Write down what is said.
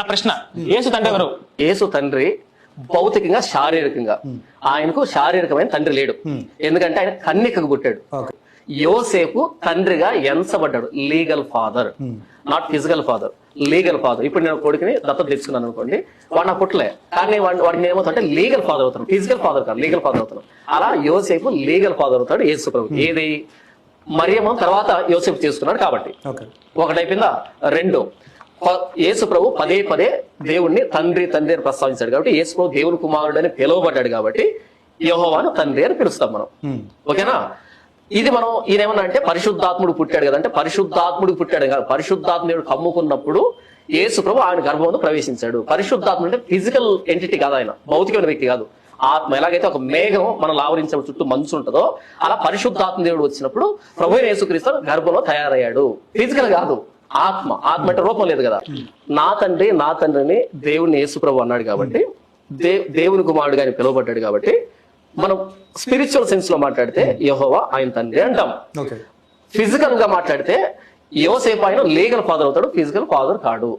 ప్రశ్న, యేసు తండ్రి ఎవరు? యేసు తండ్రి భౌతికంగా శారీరకంగా, ఆయనకు శారీరకమైన తండ్రి లేడు. ఎందుకంటే ఆయన కన్యకకు పుట్టాడు. యోసేపు తండ్రిగా ఎంచబడ్డాడు. Legal father, not physical father, legal father. ఇప్పుడు నేను కొడుకుని దత్తత తెచ్చుకున్నాను అనుకోండి, వాడు నా పుట్టలే, కానీ వాడిని ఏమవుతుంటే లీగల్ ఫాదర్ అవుతాను. ఫిజికల్ ఫాదర్ కాదు, లీగల్ ఫాదర్ అవుతాను. అలా యోసేపు లీగల్ ఫాదర్ అవుతాడు యేసు ప్రభు. ఏది? మరియమ్మ తర్వాత యోసేపు చేసుకున్నాడు కాబట్టి. ఒకటైపోయిందా? రెండు, యేసు ప్రభు పదే పదే దేవుణ్ణి తండ్రి తండ్రి అని ప్రస్తావించాడు కాబట్టి యేసు ప్రభు దేవుని కుమారుడు అని పిలువబడ్డాడు కాబట్టి యెహోవాను తండ్రి అని పిలుస్తాం మనం. ఓకేనా? ఇది మనం ఈయనేమన్నా అంటే పరిశుద్ధాత్ముడు పుట్టాడు కదా అంటే పరిశుద్ధాత్ముడు పుట్టాడు కాదు. పరిశుద్ధాత్ముడు కమ్ముకున్నప్పుడు యేసు ప్రభు ఆయన గర్భంలో ప్రవేశించాడు. పరిశుద్ధాత్ముడు అంటే ఫిజికల్ ఎంటిటీ కాదు, ఆయన భౌతికమైన వ్యక్తి కాదు. ఆత్మ ఎలాగైతే ఒక మేఘం మనం ఆవరించే చుట్టూ మంచు ఉంటుందో అలా పరిశుద్ధాత్మ దేవుడు వచ్చినప్పుడు ప్రభు యేసుక్రీస్తు గర్భంలో తయారయ్యాడు. ఫిజికల్ కాదు, ఆత్మ. ఆత్మ అంటే రూపం లేదు కదా. నా తండ్రిని దేవుడిని యేసు ప్రభు అన్నాడు కాబట్టి, దేవుని కుమారుడుగా ఆయన పిలువబడ్డాడు కాబట్టి, మనం స్పిరిచువల్ సెన్స్ లో మాట్లాడితే యెహోవా ఆయన తండ్రి అంటాం. ఫిజికల్ గా మాట్లాడితే యోసేపు ఆయన లీగల్ ఫాదర్ అవుతాడు, ఫిజికల్ ఫాదర్ కాడు.